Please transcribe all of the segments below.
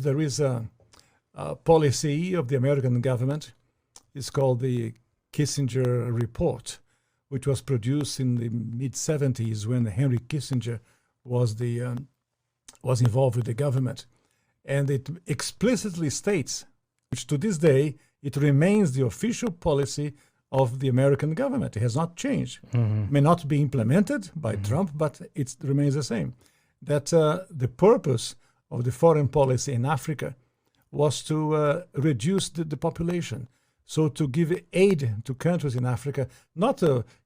There is a policy of the American government. It's called the Kissinger Report, which was produced in the mid-70s when Henry Kissinger was involved with the government. And it explicitly states, which to this day, it remains the official policy of the American government. It has not changed. It may not be implemented by Trump, but it remains the same. That the purpose of the foreign policy in Africa was to reduce the population. So to give aid to countries in Africa, not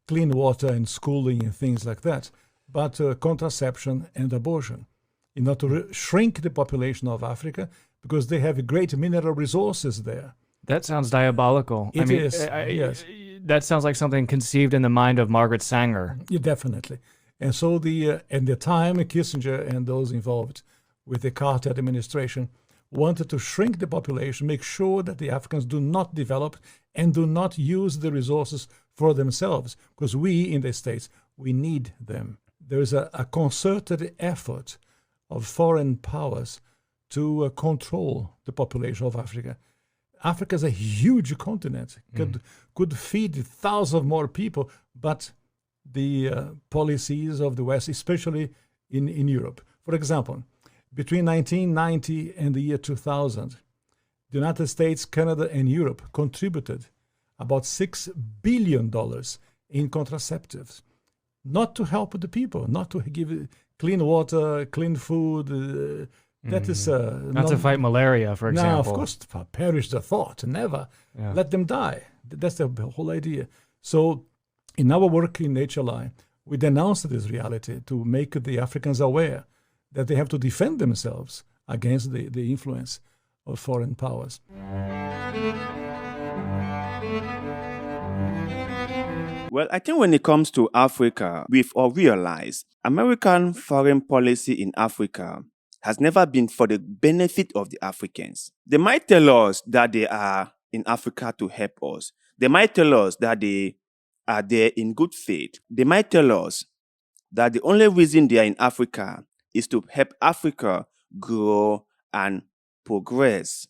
clean water and schooling and things like that, but contraception and abortion, in order to shrink the population of Africa, because they have great mineral resources there. That sounds diabolical. It is, yes. That sounds like something conceived in the mind of Margaret Sanger. Yeah, definitely. And so at the time, Kissinger and those involved with the Carter administration wanted to shrink the population, make sure that the Africans do not develop and do not use the resources for themselves, because we in the States, we need them. There is a concerted effort of foreign powers to control the population of Africa. Africa is a huge continent, could feed thousands more people, but the policies of the West, especially in Europe. For example, between 1990 and the year 2000, the United States, Canada, and Europe contributed about $6 billion in contraceptives, not to help the people, not to give clean water, clean food. That is not to fight malaria, for example. No, of course, perish the thought, never. Yeah. Let them die. That's the whole idea. So in our work in HLI, we denounced this reality to make the Africans aware that they have to defend themselves against the influence of foreign powers. Well, I think when it comes to Africa, we've all realized American foreign policy in Africa has never been for the benefit of the Africans. They might tell us that they are in Africa to help us. They might tell us that they are there in good faith. They might tell us that the only reason they are in Africa is to help Africa grow and progress.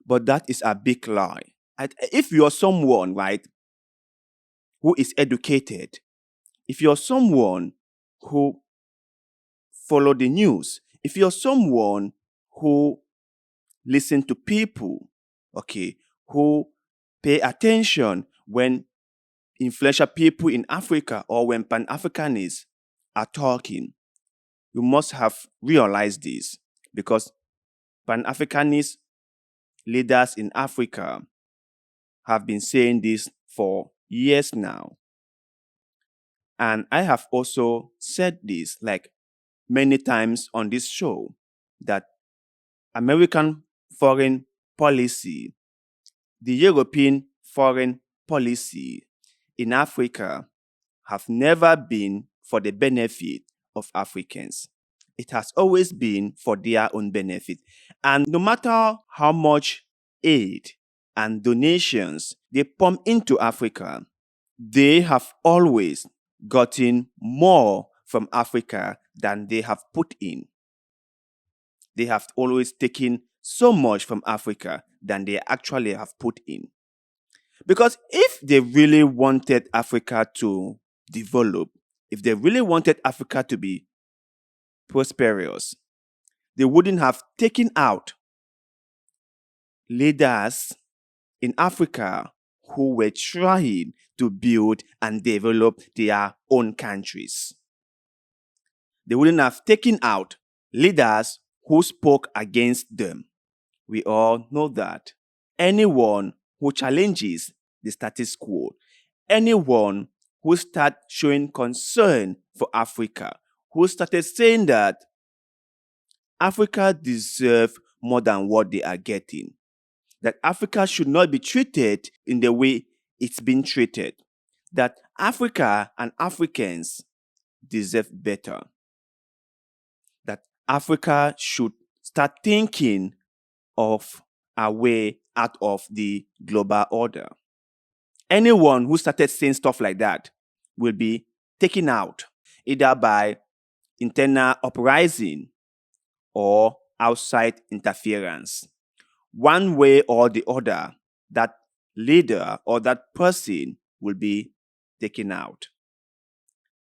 But that is a big lie. If you're someone, right, who is educated, if you're someone who follow the news, if you're someone who listen to people, okay, who pay attention when influential people in Africa or when Pan-Africanists are talking, you must have realized this, because Pan-Africanist leaders in Africa have been saying this for years now. And I have also said this like many times on this show, that American foreign policy, the European foreign policy in Africa have never been for the benefit of Africans. It has always been for their own benefit. And no matter how much aid and donations they pump into Africa, they have always gotten more from Africa than they have put in. They have always taken so much from Africa than they actually have put in. Because if they really wanted Africa to develop, if they really wanted Africa to be prosperous, they wouldn't have taken out leaders in Africa who were trying to build and develop their own countries. They wouldn't have taken out leaders who spoke against them. We all know that. Anyone who challenges the status quo, anyone who starts showing concern for Africa, who started saying that Africa deserves more than what they are getting, that Africa should not be treated in the way it's been treated, that Africa and Africans deserve better, that Africa should start thinking of a way out of the global order. Anyone who started saying stuff like that will be taken out, either by internal uprising or outside interference. One way or the other, that leader or that person will be taken out.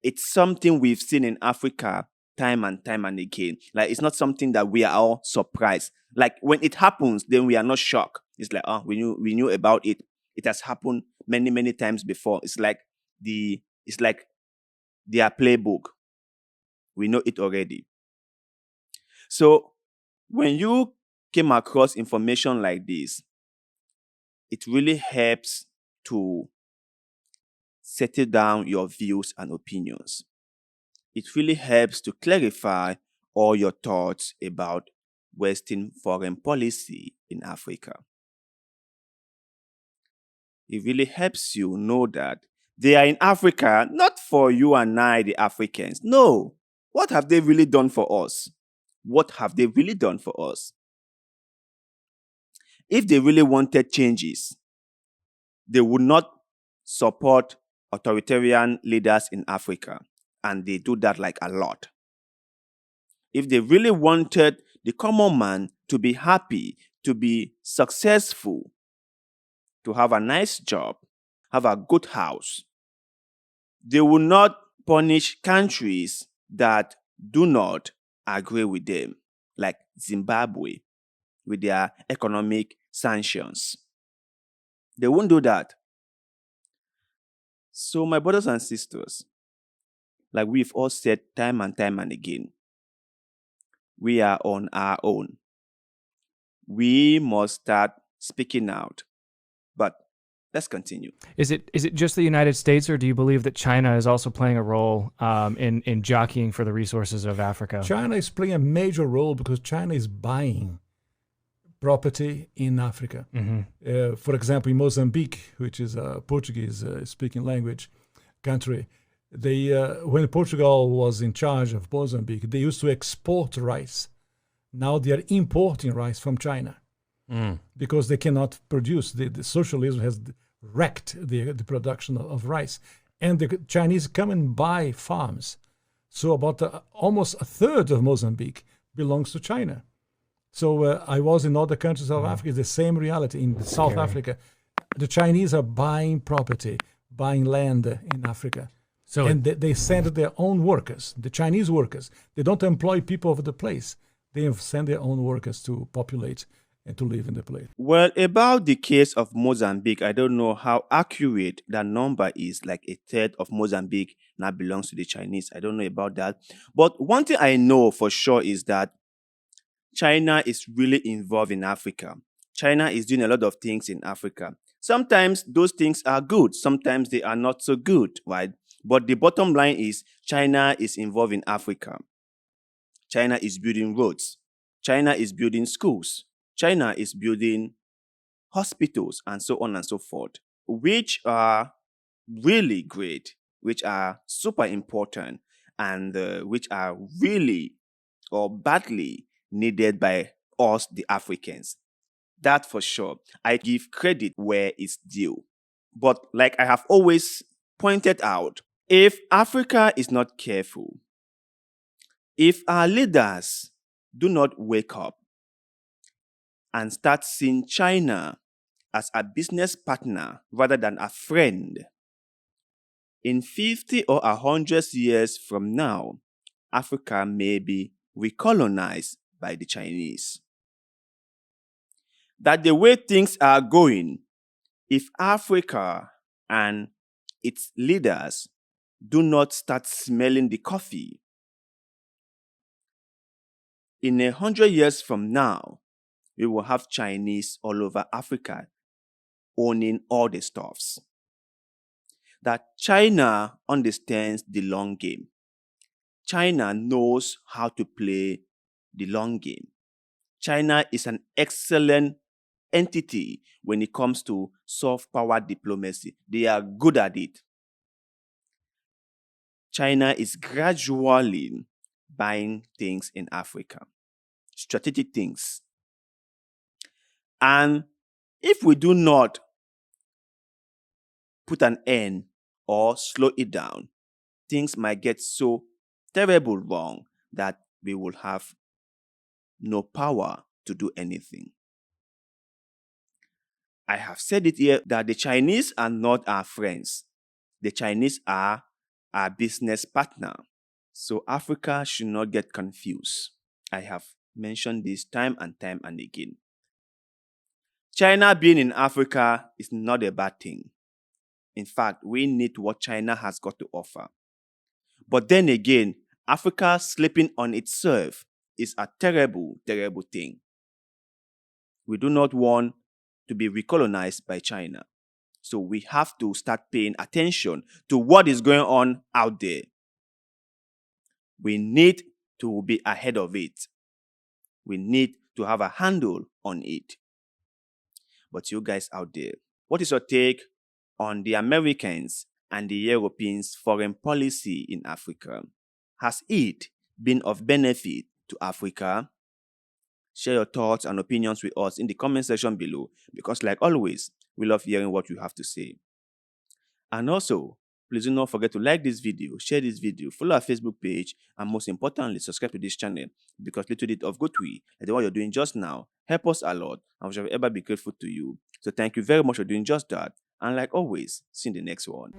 It's something we've seen in Africa time and time and again. Like, it's not something that we are all surprised. Like, when it happens, then we are not shocked. It's like, oh, we knew about it. It has happened many, many times before. It's like their playbook. We know it already. So when you came across information like this, it really helps to settle down your views and opinions. It really helps to clarify all your thoughts about Western foreign policy in Africa. It really helps you know that they are in Africa not for you and I, the Africans. No. What have they really done for us? What have they really done for us? If they really wanted changes, they would not support authoritarian leaders in Africa, and they do that like a lot. If they really wanted the common man to be happy, to be successful, to have a nice job, have a good house, they will not punish countries that do not agree with them, like Zimbabwe, with their economic sanctions. They won't do that. So, my brothers and sisters, like we've all said time and time and again, we are on our own. We must start speaking out. But let's continue. Is it just the United States, or do you believe that China is also playing a role in jockeying for the resources of Africa? China is playing a major role because China is buying property in Africa. For example, in Mozambique, which is a Portuguese-speaking language country, they when Portugal was in charge of Mozambique, they used to export rice. Now they are importing rice from China because they cannot produce. The socialism has wrecked the production of rice. And the Chinese come and buy farms. So about almost a third of Mozambique belongs to China. So I was in other countries of Africa. It's the same reality. In South Africa, the Chinese are buying property, buying land in Africa. So and they send their own workers, the Chinese workers. They don't employ people of the place. They send their own workers to populate and to live in the place. Well, about the case of Mozambique, I don't know how accurate that number is. Like a third of Mozambique now belongs to the Chinese. I don't know about that. But one thing I know for sure is that China is really involved in Africa. China is doing a lot of things in Africa. Sometimes those things are good. Sometimes they are not so good, right? But the bottom line is China is involved in Africa. China is building roads. China is building schools. China is building hospitals and so on and so forth, which are really great, which are super important, and which are really or badly needed by us, the Africans. That for sure. I give credit where it's due. But like I have always pointed out, if Africa is not careful, if our leaders do not wake up and start seeing China as a business partner rather than a friend, in 50 or 100 years from now, Africa may be recolonized by the Chinese. That the way things are going, if Africa and its leaders do not start smelling the coffee, in 100 years from now, we will have Chinese all over Africa owning all the stuffs. That China understands the long game. China knows how to play the long game. China is an excellent entity when it comes to soft power diplomacy. They are good at it. China is gradually buying things in Africa, strategic things. And if we do not put an end or slow it down, things might get so terrible wrong that we will have no power to do anything. I have said it here that the Chinese are not our friends. The Chinese are our business partner. So Africa should not get confused. I have mentioned this time and time and again. China being in Africa is not a bad thing. In fact, we need what China has got to offer. But then again, Africa sleeping on itself is a terrible, terrible thing. We do not want to be recolonized by China. So we have to start paying attention to what is going on out there. We need to be ahead of it. We need to have a handle on it. But you guys out there, what is your take on the Americans and the Europeans' foreign policy in Africa? Has it been of benefit to Africa? Share your thoughts and opinions with us in the comment section below, because like always, we love hearing what you have to say. And also, please do not forget to like this video, share this video, follow our Facebook page, and most importantly, subscribe to this channel, because little bit of good way, like what you're doing just now, help us a lot, and we shall ever be grateful to you. So thank you very much for doing just that, and like always, see you in the next one.